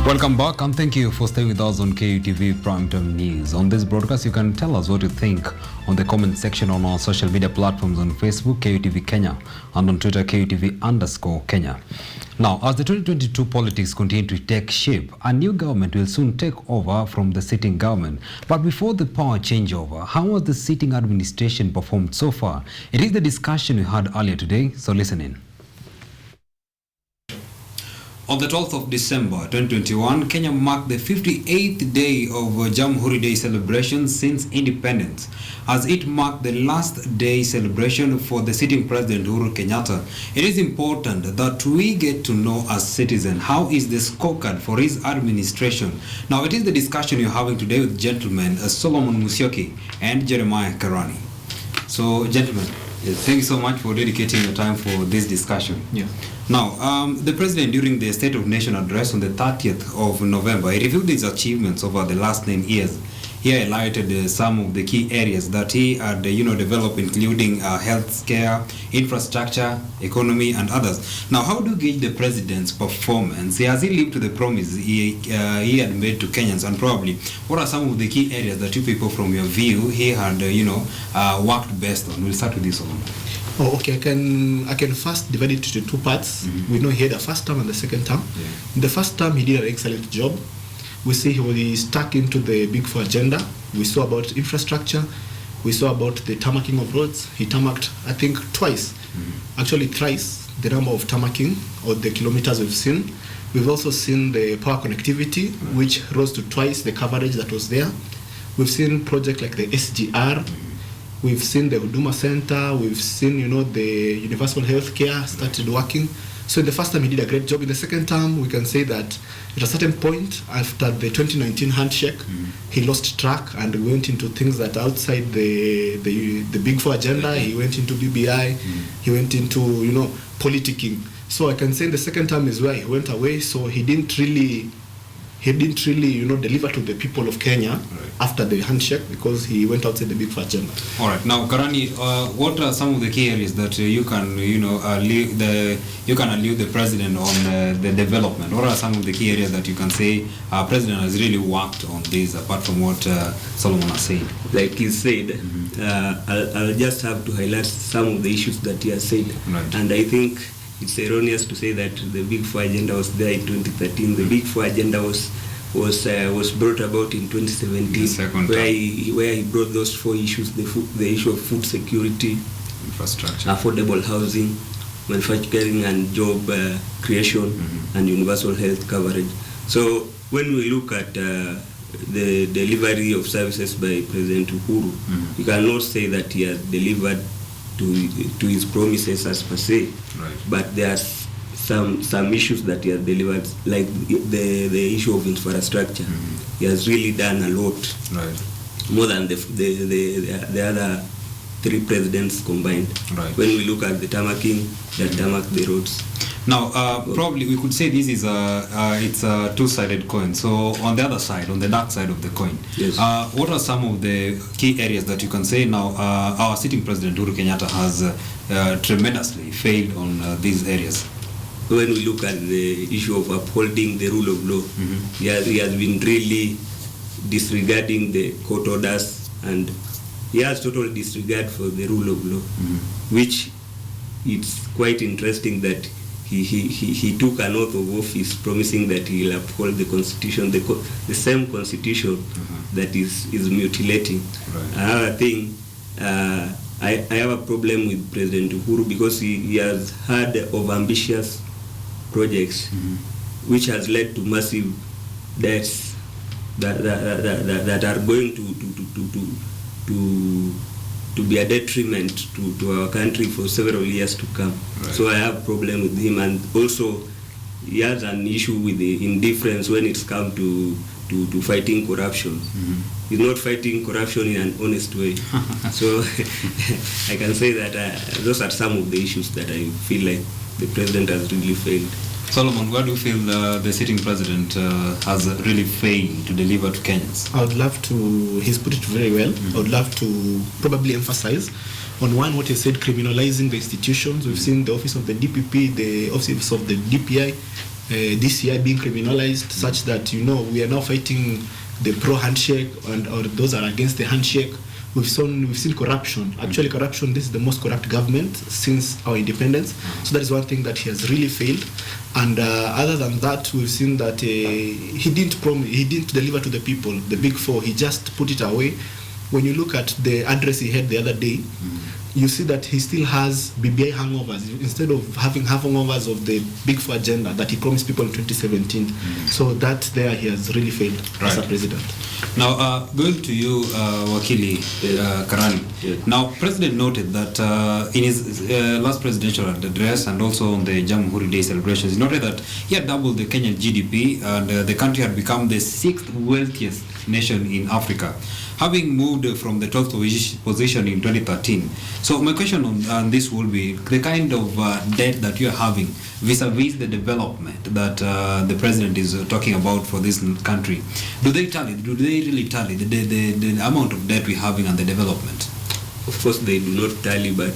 Welcome back and thank you for staying with us on KUTV Primetime News. On this broadcast, you can tell us what you think on the comment section on our social media platforms on Facebook, KUTV Kenya, and on Twitter, KUTV_Kenya. Now, as the 2022 politics continue to take shape, a new government will soon take over from the sitting government. But before the power changeover, how has the sitting administration performed so far? It is the discussion we had earlier today, so listen in. On the 12th of December 2021, Kenya marked the 58th day of Jamhuri Day celebration since independence, as it marked the last day celebration for the sitting President Uhuru Kenyatta. It is important that we get to know as citizens how is the scorecard for his administration. Now, it is the discussion you're having today with gentlemen Solomon Musyoki and Jeremiah Karani. So, gentlemen, thank you so much for dedicating your time for this discussion. Yeah. Now, the President, during the State of Nation address on the 30th of November, he reviewed his achievements over the last 9 years. He highlighted some of the key areas that he had, developed, including health care, infrastructure, economy, and others. Now, how do you gauge the President's performance? Has he lived to the promise he had made to Kenyans? And probably, what are some of the key areas that you people, from your view, he had, worked best on? We'll start with this one. Oh, okay. I can first divide it into two parts. Mm-hmm. We know he had a first term and the second term. Yeah. In the first term, he did an excellent job. We see he was stuck into the Big Four agenda. We saw about infrastructure. We saw about the tarmacking of roads. He tarmacked, I think, twice. Mm-hmm. Actually, thrice the number of tarmacking or the kilometers we've seen. We've also seen the power connectivity, mm-hmm. which rose to twice the coverage that was there. We've seen projects like the SGR. Mm-hmm. We've seen the Huduma Center. We've seen, the universal health care started working. So in the first term, he did a great job. In the second term, we can say that at a certain point, after the 2019 handshake, he lost track and went into things that are outside the Big Four agenda. He went into BBI. He went into, politicking. So I can say in the second term is where he went away. So he didn't really, deliver to the people of Kenya after the handshake, because he went outside the Big Four agenda. All right. Now, Karani, what are some of the key areas that you can, allude the President on the development? What are some of the key areas that you can say President has really worked on this, apart from what Solomon has said? Like he said, I'll just have to highlight some of the issues that he has said. Right. And I think it's erroneous to say that the Big Four agenda was there in 2013. The Big Four agenda was brought about in 2017, where he brought those 4 issues: the issue of food security, infrastructure, affordable housing, manufacturing and job creation, and universal health coverage. So when we look at the delivery of services by President Uhuru, you cannot say that he has delivered to his promises as per se, right. But there are some issues that he has delivered, like the issue of infrastructure. He has really done a lot, right. More than the other 3 presidents combined. Right. When we look at the tarmacking, they tarmac the roads. Now, probably we could say this is it's a two-sided coin. So on the other side, on the dark side of the coin, yes. What are some of the key areas that you can say now our sitting President Uhuru Kenyatta has tremendously failed on these areas? When we look at the issue of upholding the rule of law, he has been really disregarding the court orders, and he has total disregard for the rule of law, which it's quite interesting that he took an oath of office promising that he will uphold the constitution, the same constitution that is mutilating. Right. Another thing, I have a problem with President Uhuru because he has had overambitious projects, which has led to massive debts that are going to be a detriment to our country for several years to come. Right. So I have a problem with him, and also he has an issue with the indifference when it's come to fighting corruption. He's not fighting corruption in an honest way. So I can say that those are some of the issues that I feel like the president has really failed. Solomon, where do you feel the sitting president has really failed to deliver to Kenyans? I would love to, he's put it very well. I would love to probably emphasize on one, what he said, criminalizing the institutions. We've seen the office of the DPP, the office of the DPI, DCI being criminalized, such that we are now fighting the pro handshake or those are against the handshake. We've seen corruption. Actually, corruption. This is the most corrupt government since our independence. So that is one thing that he has really failed. And other than that, we've seen that he didn't deliver to the people. The big four, he just put it away. When you look at the address he had the other day, you see that he still has BBI hangovers instead of having hangovers of the big four agenda that he promised people in 2017. So that there he has really failed as a president. Now, going to you, Wakili Karani. Yeah. Now, President noted that in his last presidential address and also on the Jamhuri Day celebrations, he noted that he had doubled the Kenyan GDP and the country had become the 6th wealthiest nation in Africa, having moved from the 12th position in 2013. So my question on this will be the kind of debt that you are having vis-a-vis the development that the president is talking about for this country. Do they really tally the amount of debt we're having and the development? Of course, they do not tally, but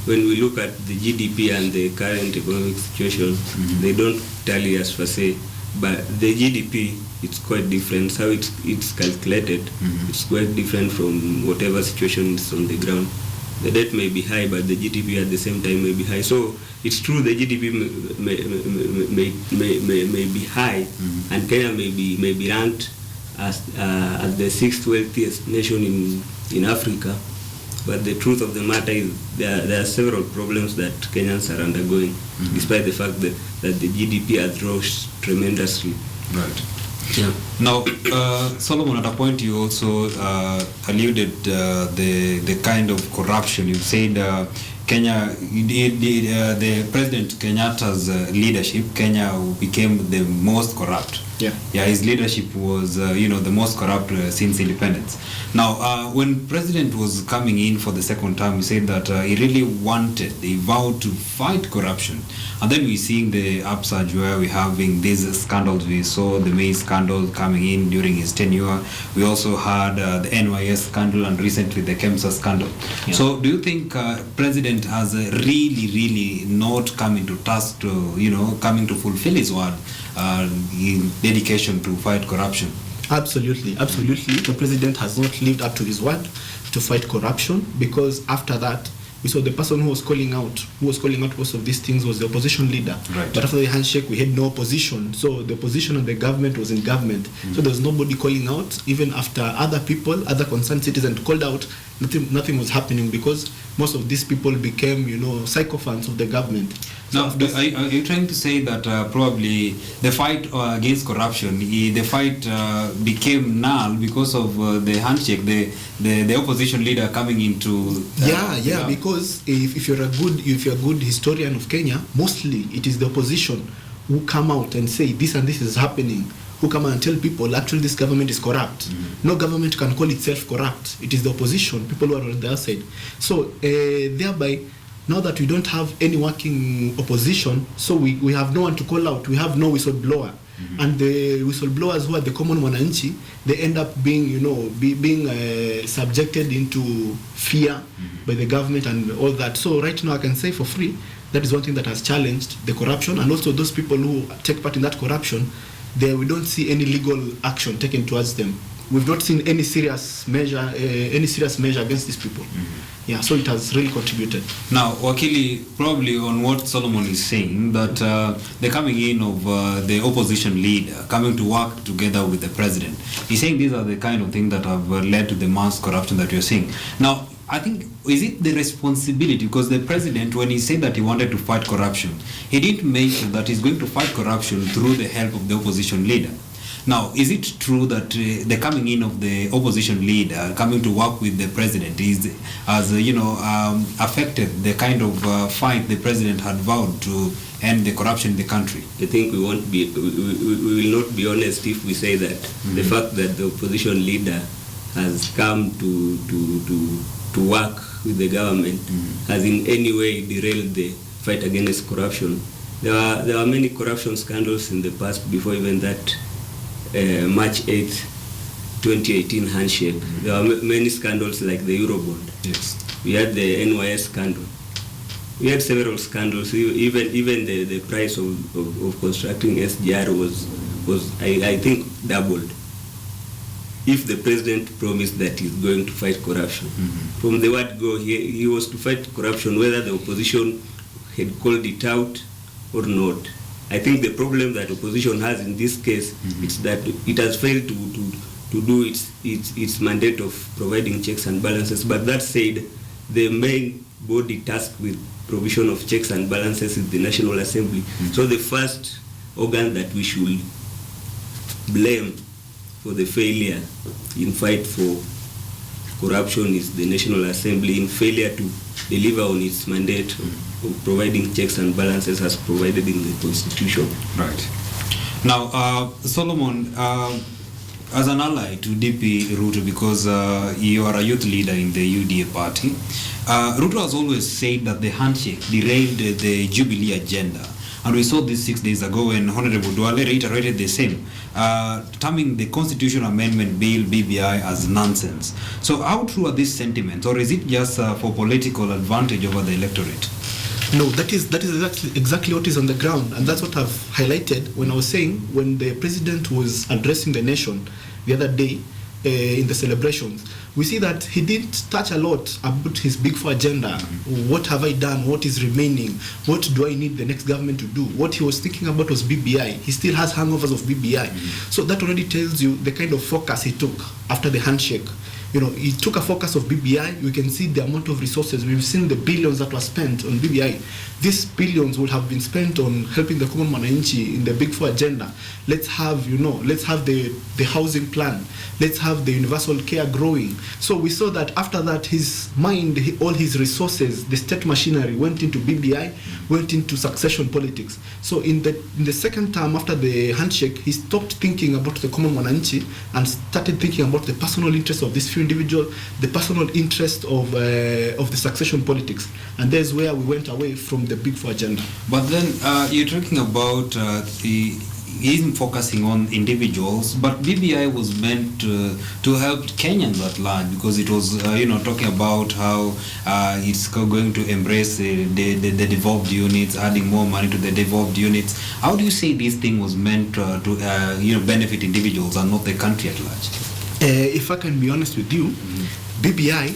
when we look at the GDP and the current economic situation, they don't tally as per se. But the GDP, it's quite different. How it's calculated, it's quite different from whatever situation is on the ground. The debt may be high, but the GDP at the same time may be high. So it's true the GDP may be high, and Kenya may be ranked as the 6th wealthiest nation in Africa. But the truth of the matter is there are several problems that Kenyans are undergoing, despite the fact that the GDP has rose tremendously. Right. Yeah. Now, Solomon, at a point you also alluded the kind of corruption. You said Kenya, the President Kenyatta's leadership, Kenya became the most corrupt. Yeah, his leadership was, the most corrupt since independence. Now, when President was coming in for the second term, he said that he really he vowed to fight corruption. And then we're seeing the upsurge where we're having these scandals. We saw the May scandal coming in during his tenure. We also had the NYS scandal and recently the KEMSA scandal. Yeah. So do you think President has really not coming to task to, coming to fulfill his word in dedication to fight corruption? Absolutely. The president has not lived up to his word to fight corruption, because after that, we saw the person who was calling out most of these things was the opposition leader. Right. But after the handshake, we had no opposition. So the opposition of the government was in government. So there was nobody calling out. Even after other concerned citizens called out, nothing was happening, because most of these people became, sycophants of the government. Now, are you trying to say that probably the fight against corruption, the fight became null because of the handshake, the opposition leader coming into? Because if you're a good historian of Kenya, mostly it is the opposition who come out and say this and this is happening, who come out and tell people actually this government is corrupt. No government can call itself corrupt. It is the opposition, people who are on their side. So thereby, now that we don't have any working opposition, so we have no one to call out. We have no whistleblower. And the whistleblowers who are the common wananchi, they end up being, being subjected into fear by the government and all that. So right now I can say for free, that is one thing that has challenged the corruption, and also those people who take part in that corruption, we don't see any legal action taken towards them. We've not seen any serious measure against these people. Yeah, so it has really contributed. Now, Wakili, probably on what Solomon is saying, that the coming in of the opposition leader coming to work together with the president, he's saying these are the kind of things that have led to the mass corruption that you're seeing. Now, I think, is it the responsibility, because the president, when he said that he wanted to fight corruption, he didn't mention that he's going to fight corruption through the help of the opposition leader. Now, is it true that the coming in of the opposition leader coming to work with the president has affected the kind of fight the president had vowed to end the corruption in the country? I think we will not be honest if we say that the fact that the opposition leader has come to work with the government has in any way derailed the fight against corruption. There are many corruption scandals in the past before even that March 8th, 2018 handshake. There are many scandals like the Eurobond. Yes. We had the NYS scandal. We had several scandals. Even the price of constructing SGR was I think doubled. If the president promised that he's going to fight corruption, from the word go, he was to fight corruption, whether the opposition had called it out or not. I think the problem that opposition has in this case is that it has failed to do its mandate of providing checks and balances. But that said, the main body tasked with provision of checks and balances is the National Assembly. So the first organ that we should blame for the failure in fight for corruption is the National Assembly, in failure to deliver on its mandate of providing checks and balances as provided in the Constitution. Right. Now, Solomon, as an ally to DP Ruto, because you are a youth leader in the UDA party, Ruto has always said that the handshake derailed the Jubilee agenda. And we saw this 6 days ago when Honorable Duale reiterated the same, terming the Constitutional Amendment Bill, BBI, as nonsense. So how true are these sentiments, or is it just for political advantage over the electorate? No, that is exactly what is on the ground, and that's what I've highlighted when I was saying, when the president was addressing the nation the other day in the celebrations, we see that he didn't touch a lot about his Big Four agenda. What have I done? What is remaining? What do I need the next government to do? What he was thinking about was BBI. He still has hangovers of BBI. So that already tells you the kind of focus he took after the handshake. You know, he took a focus of BBI. We can see the amount of resources. We've seen the billions that were spent on BBI. These billions would have been spent on helping the common mananchi in the Big Four agenda. Let's have the housing plan. Let's have the universal care growing. So we saw that after that, his mind, all his resources, the state machinery went into BBI, went into succession politics. So in the second term after the handshake, he stopped thinking about the common mananchi and started thinking about the personal interest of this few individual, the personal interest of the succession politics, and there's where we went away from the Big Four agenda. But then you're talking about him focusing on individuals, but BBI was meant to help Kenyans at large, because it was talking about how it's going to embrace the devolved units, adding more money to the devolved units. How do you say this thing was meant to benefit individuals and not the country at large? If I can be honest with you, BBI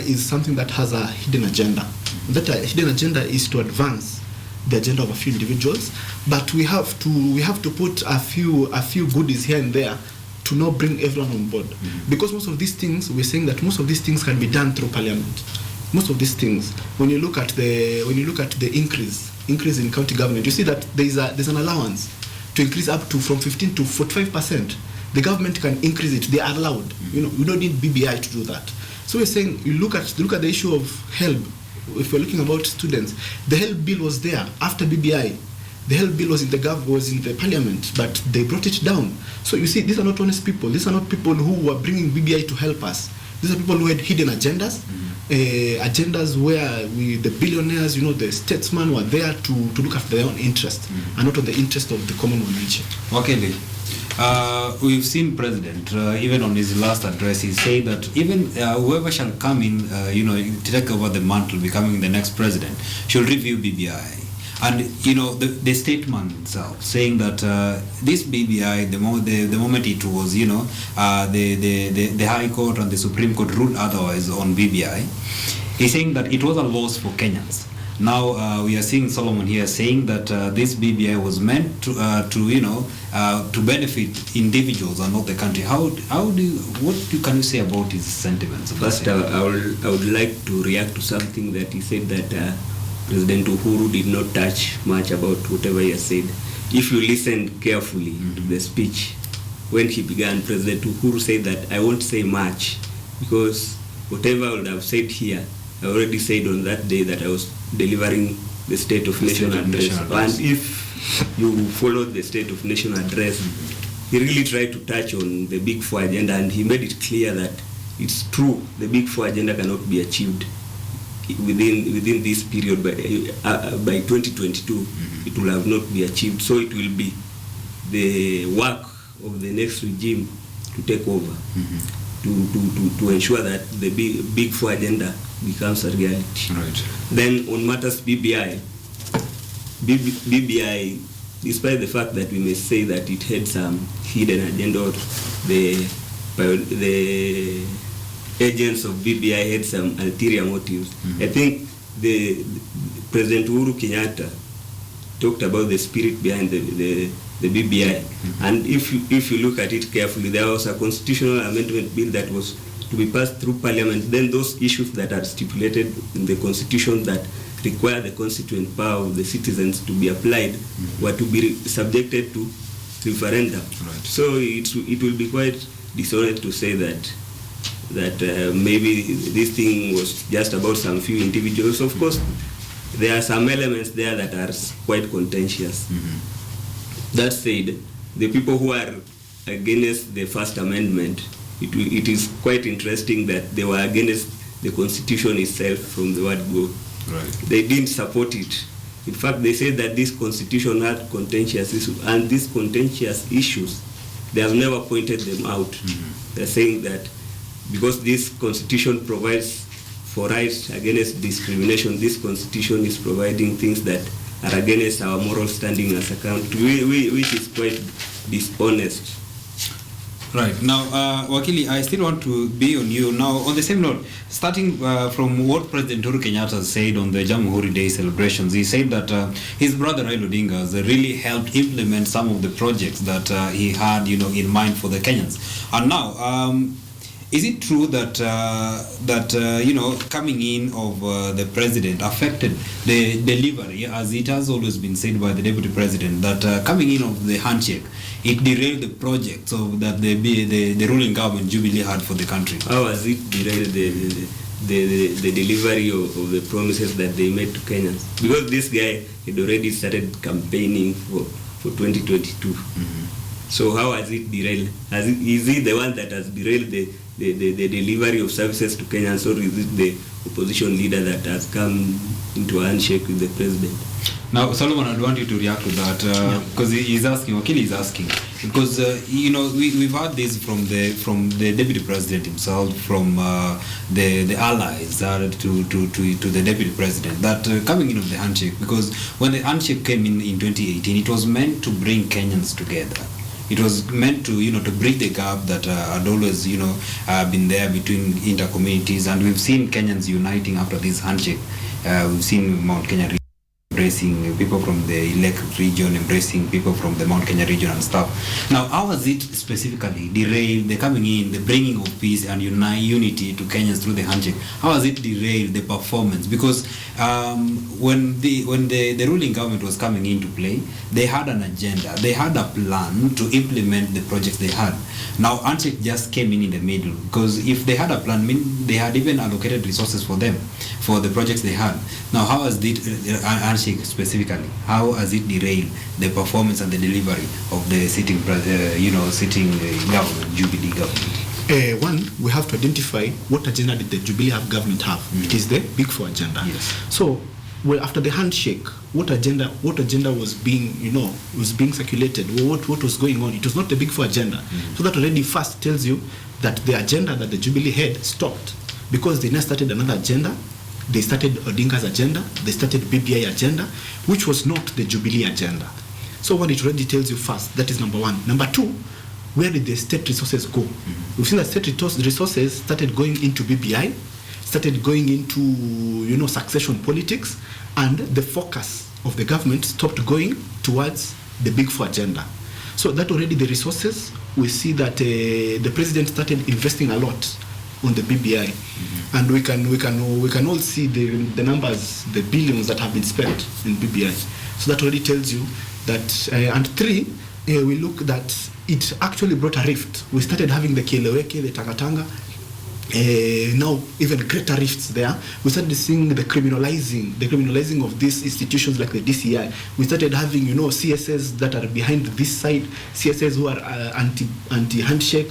is something that has a hidden agenda. That hidden agenda is to advance the agenda of a few individuals, but we have to put a few goodies here and there to not bring everyone on board. Because most of these things, we're saying that most of these things can be done through parliament. Most of these things, when you look at the increase in county government, you see that there's an allowance to increase up to from 15 to 45%. The government can increase it. They are allowed. We don't need BBI to do that. So we're saying, you look at the issue of HELB. If we're looking about students, the HELB bill was there after BBI. The HELB bill was in the parliament, but they brought it down. So you see, these are not honest people. These are not people who were bringing BBI to help us. These are people who had hidden agendas, agendas where the billionaires, the statesmen were there to look after their own interest and not on the interest of the common mananchi. Okay, we've seen President, even on his last address, he said that even whoever shall come in, to take over the mantle, becoming the next president, should review BBI. And, the statement itself, saying that this BBI, the moment it was, the High Court and the Supreme Court ruled otherwise on BBI, he's saying that it was a loss for Kenyans. Now we are seeing Solomon here saying that this BBI was meant to benefit individuals and not the country. What can you say about his sentiments? First, I would like to react to something that he said, that President Uhuru did not touch much about whatever he has said. If you listen carefully to the speech, when he began, President Uhuru said that I won't say much, because whatever I would have said here, I already said on that day that I was delivering the State of Nation address. And if you followed the State of Nation address, he really tried to touch on the Big Four agenda, and he made it clear that it's true, the Big Four agenda cannot be achieved within this period. By 2022, it will have not be achieved. So it will be the work of the next regime to take over. to ensure that the Big Four agenda becomes a reality. Right. Then on matters BBI, despite the fact that we may say that it had some hidden agenda, or the agents of BBI had some ulterior motives. I think the President Uhuru Kenyatta talked about the spirit behind the BBI, and if you look at it carefully, there was a constitutional amendment bill that was to be passed through Parliament. Then those issues that are stipulated in the Constitution that require the constituent power of the citizens to be applied were to be subjected to referendum. Right. So it will be quite dishonest to say that maybe this thing was just about some few individuals. Of course, there are some elements there that are quite contentious. That said, the people who are against the First Amendment, it is quite interesting that they were against the Constitution itself from the word go. Right. They didn't support it. In fact, they said that this Constitution had contentious issues, and these contentious issues, they have never pointed them out. They're saying that because this Constitution provides for rights against discrimination, this Constitution is providing things that are against our moral standing as a country, which is quite dishonest. Right. Now, Wakili, I still want to be on you. Now, on the same note, starting from what President Uhuru Kenyatta said on the Jamhuri Day celebrations, he said that his brother Raila Odinga has really helped implement some of the projects that he had, in mind for the Kenyans. And now, is it true that coming in of the president affected the delivery, as it has always been said by the deputy president, that coming in of the handshake, it derailed the projects of that the ruling government Jubilee had for the country? How has it derailed the delivery of the promises that they made to Kenyans? Because this guy had already started campaigning for 2022. So how has it derailed? Is he the one that has derailed the delivery of services to Kenyans, or is it the opposition leader that has come into a handshake with the president? Now, Solomon, I'd want you to react to that because he's asking, Wakili is asking, because we've heard this from the deputy president himself, from the allies to the deputy president, that coming in of the handshake, because when the handshake came in 2018, it was meant to bring Kenyans together. It was meant to, to bridge the gap that had always, been there between inter-communities, and we've seen Kenyans uniting after this handshake. We've seen Mount Kenya embracing people from the Elect region, embracing people from the Mount Kenya region and stuff. Now, how has it specifically derailed the coming in, the bringing of peace and unity to Kenyans through the handshake? How has it derailed the performance? Because when the ruling government was coming into play, they had an agenda, they had a plan to implement the projects they had. Now, handshake just came in the middle, because if they had a plan, they had even allocated resources for them, for the projects they had. Now, how has it, handshake specifically, how has it derailed the performance and the delivery of the sitting government, Jubilee government? One, we have to identify what agenda did the Jubilee government have. It is the Big Four agenda. Yes. So, after the handshake, what agenda was being circulated? What was going on? It was not the Big Four agenda. So that already first tells you that the agenda that the Jubilee had stopped, because they now started another agenda. They started Odinga's agenda, they started BBI agenda, which was not the Jubilee agenda. So what it already tells you first, that is number one. Number two, where did the state resources go? We've seen that state resources started going into BBI, started going into succession politics, and the focus of the government stopped going towards the Big Four agenda. So that already the resources, we see that the president started investing a lot on the BBI, and we can all see the numbers, the billions that have been spent in BBI. So that already tells you that. And three, we look that it actually brought a rift. We started having the Kieleweke, the Tangatanga. Now even greater rifts there. We started seeing the criminalizing of these institutions like the DCI. We started having CSS that are behind this side, CSS who are anti-handshake,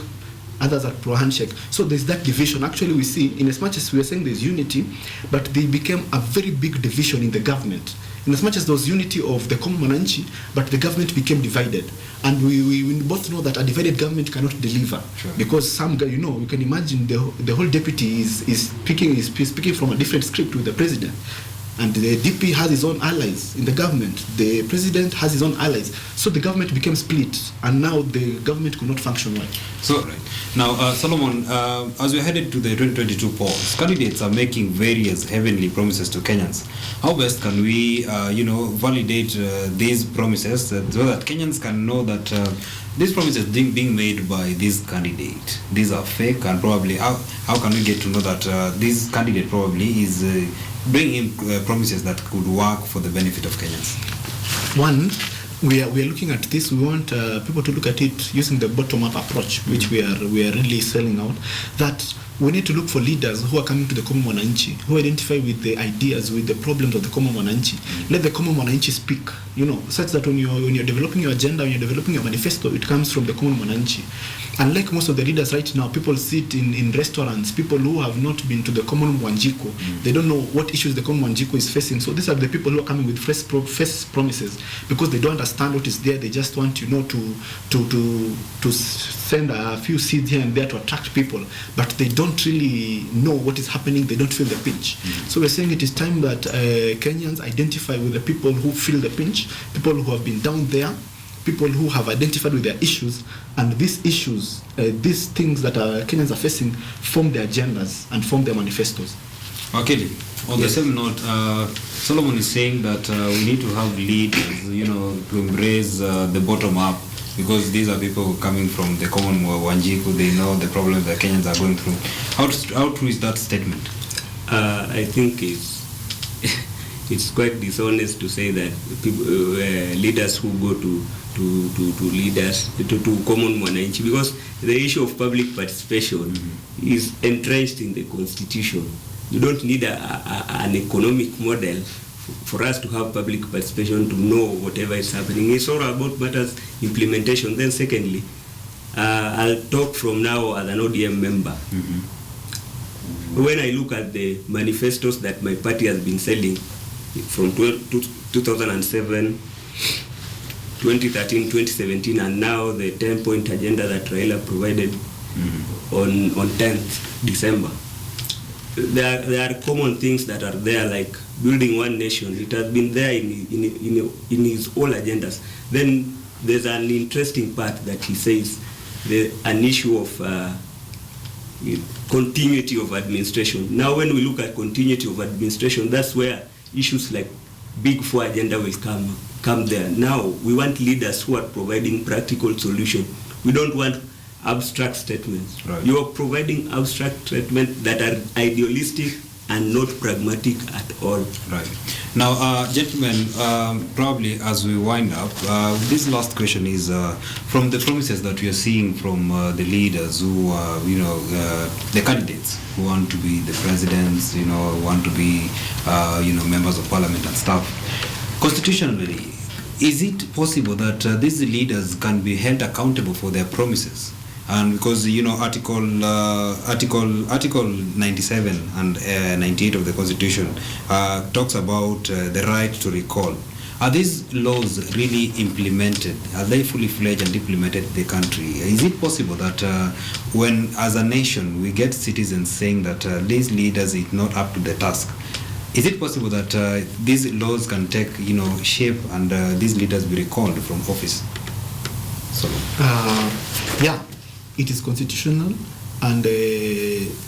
others are pro-handshake. So there's that division. Actually, we see, in as much as we are saying there's unity, but they became a very big division in the government. In as much as there was unity of the common mwananchi, but the government became divided. And we both know that a divided government cannot deliver. Sure. Because some guy, you can imagine the whole deputy is speaking from a different script with the president. And the DP has his own allies in the government. The president has his own allies. So the government became split, and now the government could not function well. So, right. Now, Solomon, as we're headed to the 2022 polls, candidates are making various heavenly promises to Kenyans. How best can we, validate these promises so that Kenyans can know that these promises being made by this candidate, these are fake, and probably how can we get to know that this candidate probably is bringing promises that could work for the benefit of Kenyans? One, we are looking at this. We want people to look at it using the bottom-up approach, which we are really selling out. That we need to look for leaders who are coming to the common mwananchi, who identify with the ideas, with the problems of the common mwananchi. Let the common mwananchi speak. Such that when you're developing your agenda, when you're developing your manifesto, it comes from the common mwananchi. Unlike most of the leaders right now, people sit in restaurants, people who have not been to the common mwanjiko. They don't know what issues the common mwanjiko is facing. So these are the people who are coming with fresh promises because they don't understand what is there. They just want to send a few seeds here and there to attract people, but they don't really know what is happening. They don't feel the pinch. So we're saying it is time that Kenyans identify with the people who feel the pinch, people who have been down there, people who have identified with their issues, and these issues, these things that Kenyans are facing, form their agendas and form their manifestos. Okay. On the same note, Solomon is saying that we need to have leaders, to embrace the bottom up, because these are people coming from the common Wanjiku. They know the problems that Kenyans are going through. How true is that statement? I think it's quite dishonest to say that people, leaders who go to leaders to common mwananchi, because the issue of public participation is entrenched in the constitution. You don't need an economic model for us to have public participation to know whatever is happening. It's all about matters implementation. Then secondly, I'll talk from now as an ODM member. When I look at the manifestos that my party has been selling from 2007, 2013, 2017, and now the 10-point agenda that Raila provided on 10th December. There are common things that are there, like building one nation. It has been there in his all agendas. Then there's an interesting part that he says, an issue of continuity of administration. Now when we look at continuity of administration, that's where issues like Big Four agenda will come there. Now we want leaders who are providing practical solutions. We don't want abstract statements. Right. You are providing abstract statements that are idealistic and not pragmatic at all. Right. Now, gentlemen, probably as we wind up, this last question is from the promises that we are seeing from the leaders who, the candidates who want to be the presidents, want to be, members of parliament and stuff. Constitutionally, is it possible that these leaders can be held accountable for their promises? And because Article 97 and 98 of the Constitution talks about the right to recall. Are these laws really implemented? Are they fully fledged and implemented in the country? Is it possible that when, as a nation, we get citizens saying that these leaders is not up to the task? Is it possible that these laws can take shape and these leaders be recalled from office? So. Yeah. It is constitutional, and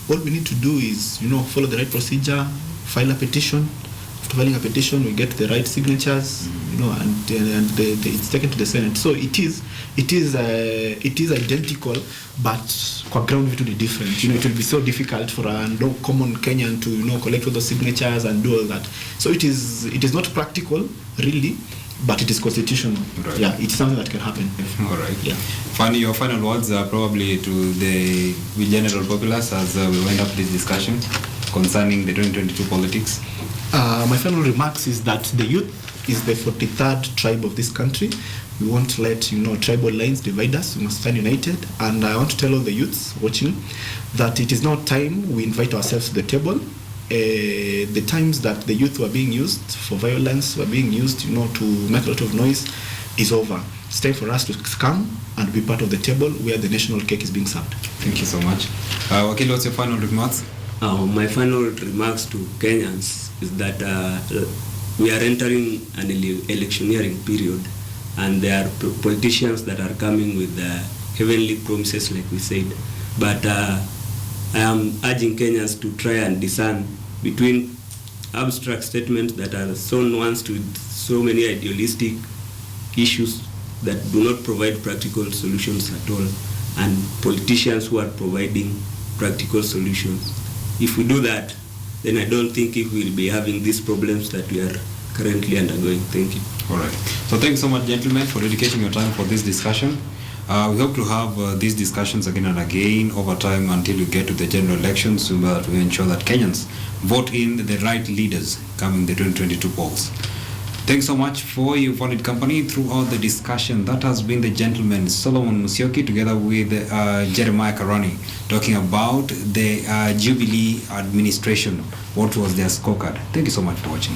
all we need to do is, follow the right procedure, file a petition. After filing a petition, we get the right signatures, and it's taken to the Senate. So it is identical, but kwa ground it will be different. It will be so difficult for a no common Kenyan to collect all those signatures and do all that. So it is not practical, really. But it is constitutional. Right. Yeah, it's something that can happen. All right. Yeah. Fanny, your final words are probably to the general populace as we wind up this discussion concerning the 2022 politics. My final remarks is that the youth is the 43rd tribe of this country. We won't let tribal lines divide us. We must stand united. And I want to tell all the youths watching that it is now time we invite ourselves to the table. The times that the youth were being used for violence, were being used to make a lot of noise, is over. It's time for us to come and be part of the table where the national cake is being served. Thank you so much. Wakili, what's your final remarks? My final remarks to Kenyans is that we are entering an electioneering period, and there are politicians that are coming with heavenly promises, like we said. But I am urging Kenyans to try and discern between abstract statements that are so nuanced with so many idealistic issues that do not provide practical solutions at all, and politicians who are providing practical solutions. If we do that, then I don't think we will be having these problems that we are currently undergoing. Thank you. All right. So thanks so much, gentlemen, for dedicating your time for this discussion. We hope to have these discussions again and again over time until we get to the general elections, so that we ensure that Kenyans vote in the right leaders coming the 2022 polls. Thanks so much for your valid company throughout the discussion. That has been the gentleman Solomon Musyoki together with Jeremiah Karani talking about the Jubilee administration. What was their scorecard? Thank you so much for watching.